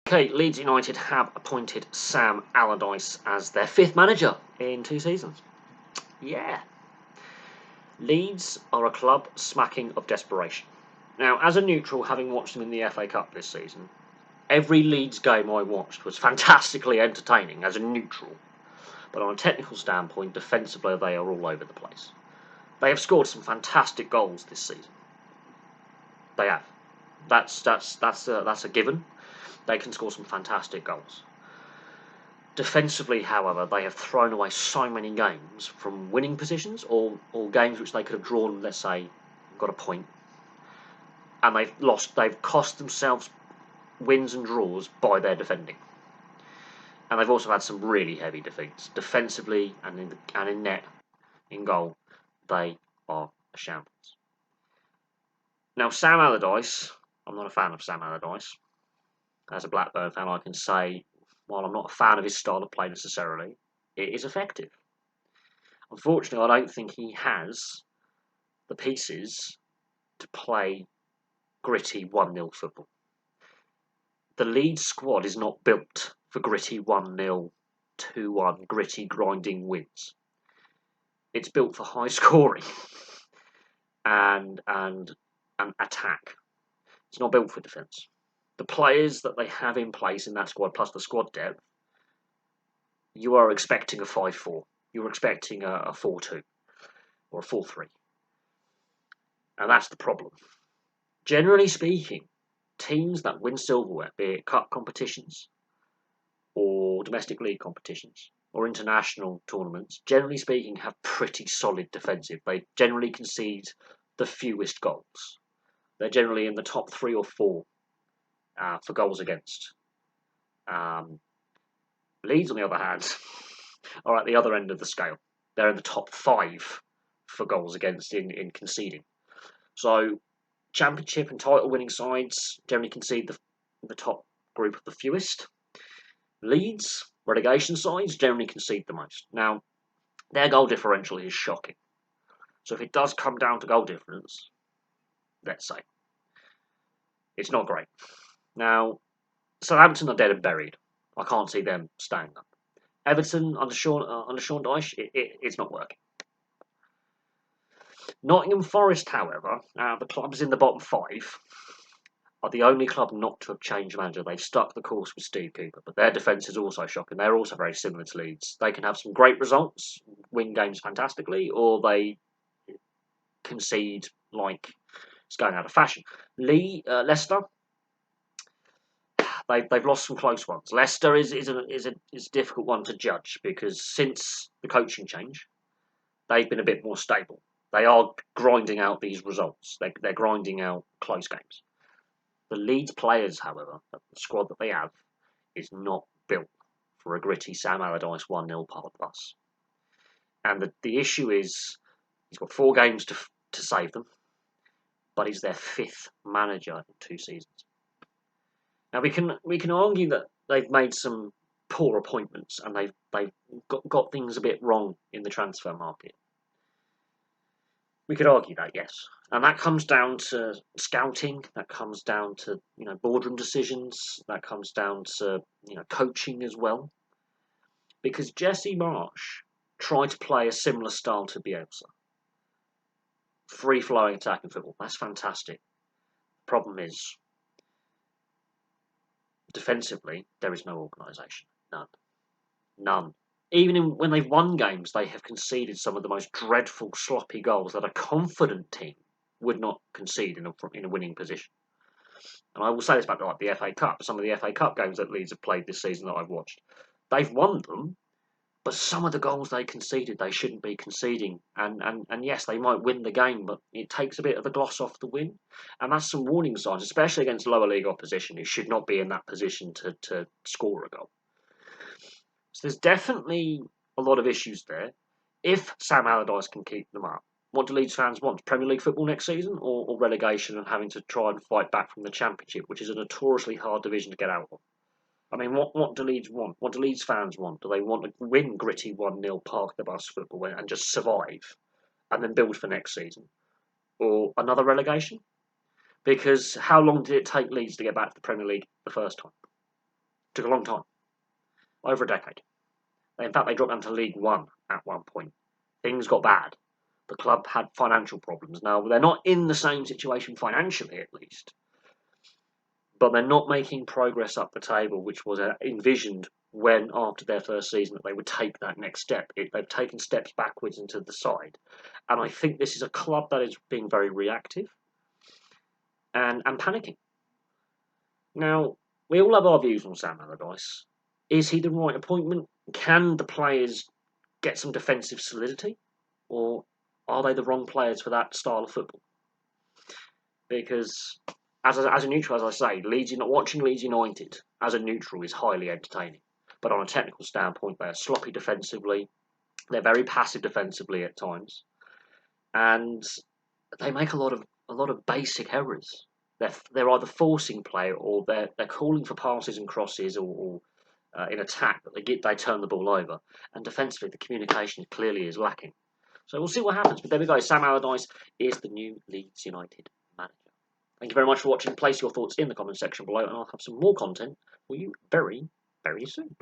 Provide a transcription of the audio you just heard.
Okay, Leeds United have appointed Sam Allardyce as their 5th manager in 2 seasons. Yeah. Leeds are a club smacking of desperation. Now, as a neutral, having watched them in the FA Cup this season, every Leeds game I watched was fantastically entertaining as a neutral. But on a technical standpoint, defensively, they are all over the place. They have scored some fantastic goals this season. They have. That's a given. They can score some fantastic goals. Defensively, however, they have thrown away so many games from winning positions or games which they could have drawn, let's say, got a point, and they've cost themselves wins and draws by their defending. And they've also had some really heavy defeats. Defensively and in net, in goal, they are a shambles. Now, Sam Allardyce, I'm not a fan of Sam Allardyce. As a Blackburn fan, I can say, while I'm not a fan of his style of play necessarily, it is effective. Unfortunately, I don't think he has the pieces to play gritty 1-0 football. The Leeds squad is not built for gritty 1-0, 2-1, gritty grinding wins. It's built for high scoring and attack. It's not built for defence. The players that they have in place in that squad, plus the squad depth, you are expecting a 5-4. You're expecting a 4-2 or a 4-3. And that's the problem. Generally speaking, teams that win silverware, be it cup competitions or domestic league competitions or international tournaments, generally speaking, have pretty solid defensive. They generally concede the fewest goals. They're generally in the top 3 or 4 for goals against. Leeds, on the other hand, are at the other end of the scale. They're in the top 5 for goals against in conceding. So, championship and title winning sides generally concede the top group of the fewest. Leeds, relegation sides, generally concede the most. Now, their goal differential is shocking. So if it does come down to goal difference, let's say, it's not great. Now, Southampton are dead and buried. I can't see them staying up. Everton under Sean Dyche, it's not working. Nottingham Forest, however, the clubs in the bottom 5, are the only club not to have changed manager. They've stuck the course with Steve Cooper, but their defence is also shocking. They're also very similar to Leeds. They can have some great results, win games fantastically, or they concede like it's going out of fashion. Leicester, they've lost some close ones. Leicester is a difficult one to judge because since the coaching change, they've been a bit more stable. They are grinding out these results. They're grinding out close games. The Leeds players, however, the squad that they have, is not built for a gritty Sam Allardyce 1-0 part bus. And the issue is, he's got 4 games to save them, but he's their 5th manager in 2 seasons. Now we can argue that they've made some poor appointments and they've got things a bit wrong in the transfer market. We could argue that, yes. And that comes down to scouting, that comes down to, boardroom decisions, that comes down to, coaching as well. Because Jesse Marsh tried to play a similar style to Bielsa. Free-flowing attacking football, that's fantastic. The problem is, defensively, there is no organisation. None. Even when they've won games, they have conceded some of the most dreadful, sloppy goals that a confident team would not concede in a winning position. And I will say this about the FA Cup. Some of the FA Cup games that Leeds have played this season that I've watched, they've won them, but some of the goals they conceded, they shouldn't be conceding. And yes, they might win the game, but it takes a bit of the gloss off the win. And that's some warning signs, especially against lower league opposition who should not be in that position to score a goal. So there's definitely a lot of issues there. If Sam Allardyce can keep them up, what do Leeds fans want? Premier League football next season or relegation and having to try and fight back from the Championship, which is a notoriously hard division to get out of? I mean, what do Leeds want? What do Leeds fans want? Do they want to win gritty 1-0 park the bus football and just survive and then build for next season? Or another relegation? Because how long did it take Leeds to get back to the Premier League the first time? Took a long time, over a decade. In fact, they dropped down to League One at one point. Things got bad. The club had financial problems. Now, they're not in the same situation financially, at least, but they're not making progress up the table, which was envisioned when, after their first season, that they would take that next step. They've taken steps backwards into the side. And I think this is a club that is being very reactive and panicking. Now, we all have our views on Sam Allardyce. Is he the right appointment? Can the players get some defensive solidity? Or are they the wrong players for that style of football? Because as a neutral, as I say, watching Leeds United as a neutral is highly entertaining. But on a technical standpoint, they are sloppy defensively. They're very passive defensively at times, and they make a lot of basic errors. They're either forcing play or they're calling for passes and crosses or in attack, but they turn the ball over. And defensively, the communication clearly is lacking. So we'll see what happens. But there we go. Sam Allardyce is the new Leeds United manager. Thank you very much for watching. Place your thoughts in the comment section below, and I'll have some more content for you very, very soon.